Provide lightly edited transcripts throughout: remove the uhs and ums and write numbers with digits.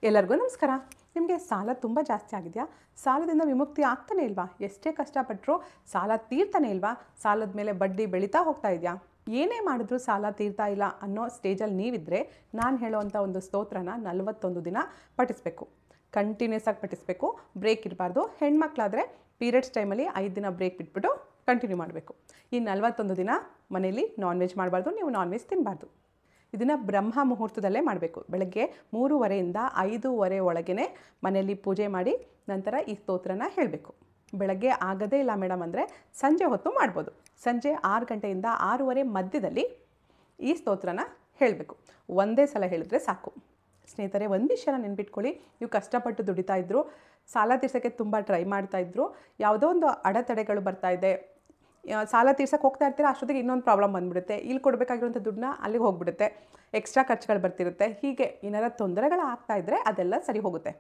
ಎಲ್ಲರಿಗೂ ನಮಸ್ಕಾರ. ನಿಮಗೆ ಸಾಲ ತುಂಬ ಜಾಸ್ತಿ ಆಗಿದೆಯಾ? ಸಾಲದಿಂದ ವಿಮುಕ್ತಿ ಆಗ್ತಾನೆ ಇಲ್ವಾ? ಎಷ್ಟೇ ಕಷ್ಟಪಟ್ಟರೂ ಸಾಲ ತೀರ್ತಾನೆ ಇಲ್ವಾ? ಸಾಲದ ಮೇಲೆ ಬಡ್ಡಿ ಬೆಳೀತಾ ಹೋಗ್ತಾ ಇದೆಯಾ? ಏನೇ ಮಾಡಿದ್ರೂ ಸಾಲ ತೀರ್ತಾ ಇಲ್ಲ ಅನ್ನೋ ಸ್ಟೇಜಲ್ಲಿ ನೀವಿದ್ದರೆ ನಾನು ಹೇಳೋವಂಥ ಒಂದು ಸ್ತೋತ್ರನ 41 ದಿನ ಪಠಿಸಬೇಕು. ಕಂಟಿನ್ಯೂಸ್ ಆಗಿ ಪಠಿಸಬೇಕು, ಬ್ರೇಕ್ ಇರಬಾರ್ದು. ಹೆಣ್ಮಕ್ಳಾದರೆ ಪೀರಿಯಡ್ಸ್ ಟೈಮಲ್ಲಿ 5 ದಿನ ಬ್ರೇಕ್ ಬಿಟ್ಬಿಟ್ಟು ಕಂಟಿನ್ಯೂ ಮಾಡಬೇಕು. ಈ 41 ದಿನ ಮನೇಲಿ ನಾನ್ ವೆಜ್ ಮಾಡಬಾರ್ದು, ನೀವು ನಾನ್ ವೆಜ್ ತಿನ್ನಬಾರ್ದು. ಇದನ್ನು ಬ್ರಹ್ಮ ಮುಹೂರ್ತದಲ್ಲೇ ಮಾಡಬೇಕು. ಬೆಳಗ್ಗೆ 3:30ಯಿಂದ 5:30 ಒಳಗೇ ಮನೆಯಲ್ಲಿ ಪೂಜೆ ಮಾಡಿ ನಂತರ ಈ ಸ್ತೋತ್ರನ ಹೇಳಬೇಕು. ಬೆಳಗ್ಗೆ ಆಗೋದೇ ಇಲ್ಲ ಮೇಡಮ್ ಅಂದರೆ ಸಂಜೆ ಹೊತ್ತು ಮಾಡ್ಬೋದು. ಸಂಜೆ 6 ಗಂಟೆಯಿಂದ 6:30 ಮಧ್ಯದಲ್ಲಿ ಈ ಸ್ತೋತ್ರನ ಹೇಳಬೇಕು. ಒಂದೇ ಸಲ ಹೇಳಿದ್ರೆ ಸಾಕು. ಸ್ನೇಹಿತರೆ, ಒಂದು ವಿಷಯನ ನೆನ್ಪಿಟ್ಕೊಳ್ಳಿ. ನೀವು ಕಷ್ಟಪಟ್ಟು ದುಡಿತಾ ಇದ್ರು, ಸಾಲ ತೀರ್ಸೋಕ್ಕೆ ತುಂಬ ಟ್ರೈ ಮಾಡ್ತಾಯಿದ್ರು, ಯಾವುದೋ ಒಂದು ಅಡೆತಡೆಗಳು ಬರ್ತಾಯಿದೆ, ಸಾಲ ತೀರ್ಸಕ್ಕೆ ಹೋಗ್ತಾ ಇರ್ತೀರ, ಅಷ್ಟೊತ್ತಿಗೆ ಇನ್ನೊಂದು ಪ್ರಾಬ್ಲಮ್ ಬಂದುಬಿಡುತ್ತೆ, ಇಲ್ಲಿ ಕೊಡಬೇಕಾಗಿರುವಂಥ ದುಡ್ಡನ್ನ ಅಲ್ಲಿಗೆ ಹೋಗ್ಬಿಡುತ್ತೆ, ಎಕ್ಸ್ಟ್ರಾ ಖರ್ಚುಗಳು ಬರ್ತಿರುತ್ತೆ. ಹೀಗೆ ಏನಾರ ತೊಂದರೆಗಳು ಆಗ್ತಾಯಿದ್ರೆ ಅದೆಲ್ಲ ಸರಿ ಹೋಗುತ್ತೆ.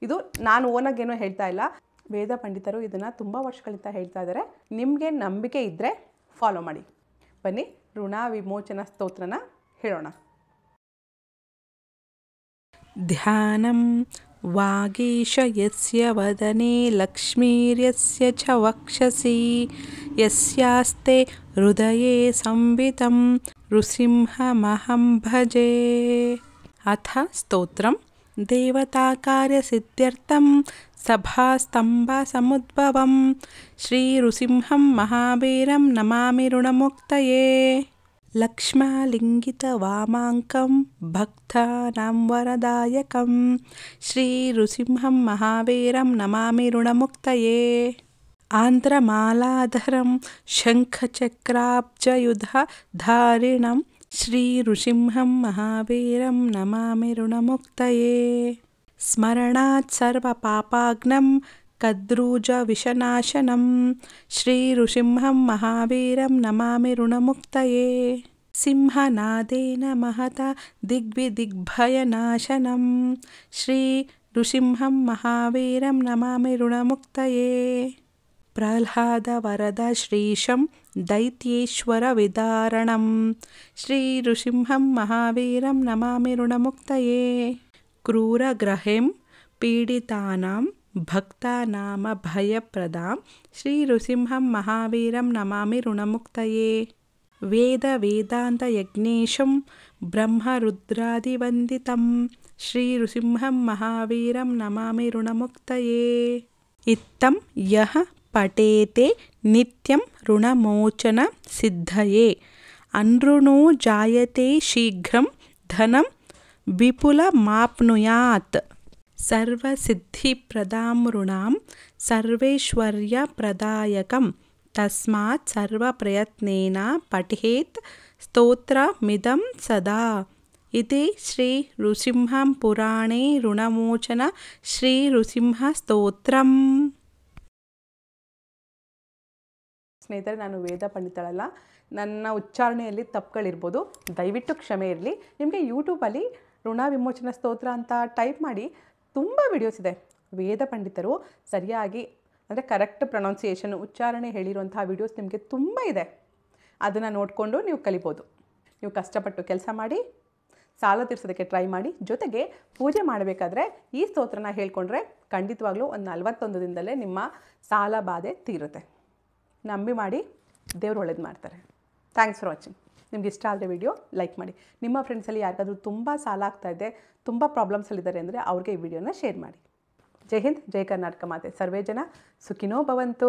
ಇದು ನಾನು ಓನಾಗೇನೋ ಹೇಳ್ತಾ ಇಲ್ಲ, ವೇದ ಪಂಡಿತರು ಇದನ್ನು ತುಂಬ ವರ್ಷಗಳಿಂದ ಹೇಳ್ತಾ ಇದ್ದಾರೆ. ನಿಮಗೆ ನಂಬಿಕೆ ಇದ್ದರೆ ಫಾಲೋ ಮಾಡಿ. ಬನ್ನಿ ಋಣ ವಿಮೋಚನಾ ಸ್ತೋತ್ರನ ಹೇಳೋಣ. ಧ್ಯಾನಂ ವಾಗೀಶ ಯಸ್ಯ ವದನೆ ಲಕ್ಷ್ಮೀರ್ಯಸ್ಯ ಚ ವಕ್ಷಸಿ ಯಸ್ಯಾಸ್ತೆ ಹೃದಯೇ ಸಂವಿತಂ ನೃಸಿಂಹಮಹಂ ಭಜೆ. ಅಥ ಸ್ತೋತ್ರಂ ದೇವತಾಕಾರ್ಯಸಿದ್ಧ್ಯರ್ಥಂ ಸಭಾಸ್ತಂಭಸಮುದ್ಭವಂ ಶ್ರೀ ನೃಸಿಂಹಂ ಮಹಾವೀರಂ ನಮಾಮಿ ಋಣಮುಕ್ತಯೇ. ಲಕ್ಷ್ಮಲಿಂಗಿತವಾಮಾಂಕಂ ಭಕ್ತಾನಾಂ ವರದಾಯಕಂ ಶ್ರೀ ನೃಸಿಂಹಂ ಮಹಾವೀರಂ ನಮಾಮಿ ಋಣಮುಕ್ತಯೇ. ಆಂಧ್ರಮಾಲಾಧರಂ ಶಂಖಚಕ್ರಾಬ್ಜಯುಧಧಾರಿಣಂ ಶ್ರೀ ನೃಸಿಂಹಂ ಮಹಾವೀರಂ ನಮಾಮಿ ಋಣಮುಕ್ತಯೇ. ಸ್ಮರಣಾತ್ ಸರ್ವಪಾಪಾಗ್ನಂ ಕದ್ರೂಜವಿಷನಾಶನಂ ಶ್ರೀ ನೃಸಿಂಹಂ ಮಹಾವೀರಂ ನಮಾಮಿ ಋಣಮುಕ್ತಯೇ. ಸಿಂಹನಾದೇನ ಮಹತ ದಿಗ್ವಿದಿಗ್ಭಯನಾಶನಂ ಶ್ರೀ ನೃಸಿಂಹಂ ಮಹಾವೀರಂ ನಮಾಮಿ ಋಣಮುಕ್ತಯೇ. ಪ್ರಹ್ಲಾದವರದ ಶ್ರೀಶಂ ದೈತ್ಯೇಶ್ವರ ವಿದಾರಣಂ ಶ್ರೀ ನೃಸಿಂಹಂ ಮಹಾವೀರಂ ನಮಾಮಿ ಋಣಮುಕ್ತಯೇ. ಕ್ರೂರಗ್ರಹೆಂ ಪೀಡಿತಾನಾಂ ಭಕ್ತಾನಾಮ ಭಯಪ್ರದಾಂ ಶ್ರೀ ನೃಸಿಂಹಂ ಮಹಾವೀರಂ ನಮಾಮಿ ಋಣಮುಕ್ತಯೇ. ವೇದ ವೇದಾಂತ ಯಜ್ಞೇಶಂ ಬ್ರಹ್ಮರುದ್ರಾದಿವಂದಿತಂ ಶ್ರೀ ನೃಸಿಂಹಂ ಮಹಾವೀರಂ ನಮಾಮಿ ಋಣಮುಕ್ತಯೇ. ಇತ್ತಂ ಯಃ ಪಠೇತೆ ನಿತ್ಯಂ ಋಣಮೋಚನ ಸಿದ್ಧಯೇ ಅನೃಣೋ ಜಾಯತೆ ಶೀಘ್ರಂ ಧನಂ ವಿಪುಲಮಾಪ್ನುಯಾತ್. ಸರ್ವಸಿದ್ಧಿಪ್ರದಾಂ ಋಣಾಂ ಸರ್ವೈಶ್ವರ್ಯಪ್ರದಾಯಕಂ ತಸ್ಮಾತ್ ಸರ್ವಪ್ರಯತ್ನೇನ ಪಠೇತ್ ಸ್ತೋತ್ರಮಿದಂ ಸದಾ. ಇತಿ ಶ್ರೀ ನೃಸಿಂಹಂ ಪುರಾಣೇ ಋಣಮೋಚನ ಶ್ರೀ ನೃಸಿಂಹ ಸ್ತೋತ್ರಂ. ಸ್ನೇಹಿತರೆ, ನಾನು ವೇದ ಪಂಡಿತಳಲ್ಲ, ನನ್ನ ಉಚ್ಚಾರಣೆಯಲ್ಲಿ ತಪ್ಪುಗಳಿರ್ಬೋದು, ದಯವಿಟ್ಟು ಕ್ಷಮೆ ಇರಲಿ. ನಿಮಗೆ ಯೂಟ್ಯೂಬಲ್ಲಿ ಋಣ ವಿಮೋಚನಾ ಸ್ತೋತ್ರ ಅಂತ ಟೈಪ್ ಮಾಡಿ, ತುಂಬ ವಿಡಿಯೋಸ್ ಇದೆ. ವೇದ ಪಂಡಿತರು ಸರಿಯಾಗಿ ಅಂದರೆ ಕರೆಕ್ಟ್ ಪ್ರೊನೌನ್ಸಿಯೇಷನ್ ಉಚ್ಚಾರಣೆ ಹೇಳಿರುವಂತಹ ವಿಡಿಯೋಸ್ ನಿಮಗೆ ತುಂಬ ಇದೆ. ಅದನ್ನು ನೋಡಿಕೊಂಡು ನೀವು ಕಲಿಬೋದು. ನೀವು ಕಷ್ಟಪಟ್ಟು ಕೆಲಸ ಮಾಡಿ ಸಾಲ ತೀರ್ಸೋದಕ್ಕೆ ಟ್ರೈ ಮಾಡಿ. ಜೊತೆಗೆ ಪೂಜೆ ಮಾಡಬೇಕಾದ್ರೆ ಈ ಸ್ತೋತ್ರನ ಹೇಳ್ಕೊಂಡ್ರೆ ಖಂಡಿತವಾಗ್ಲೂ ಒಂದು 41 ದಿನದಲ್ಲೇ ನಿಮ್ಮ ಸಾಲ ಬಾಧೆ ತೀರುತ್ತೆ. ನಂಬಿ ಮಾಡಿ, ದೇವ್ರು ಒಳ್ಳೇದು ಮಾಡ್ತಾರೆ. Thanks for watching. ನಿಮ್ಗೆ ಇಷ್ಟ ಆದರೆ ವಿಡಿಯೋ ಲೈಕ್ ಮಾಡಿ. ನಿಮ್ಮ ಫ್ರೆಂಡ್ಸಲ್ಲಿ ಯಾರಿಗಾದ್ರೂ ತುಂಬ ಸಾಲ ಆಗ್ತಾಯಿದೆ, ತುಂಬ ಪ್ರಾಬ್ಲಮ್ಸಲ್ಲಿದ್ದಾರೆ ಅಂದರೆ ಅವ್ರಿಗೆ ಈ ವಿಡಿಯೋನ ಶೇರ್ ಮಾಡಿ. ಜೈ ಹಿಂದ್, ಜೈ ಕರ್ನಾಟಕ ಮಾತೆ. ಸರ್ವೇ ಜನ ಸುಖಿನೋ ಭವಂತು.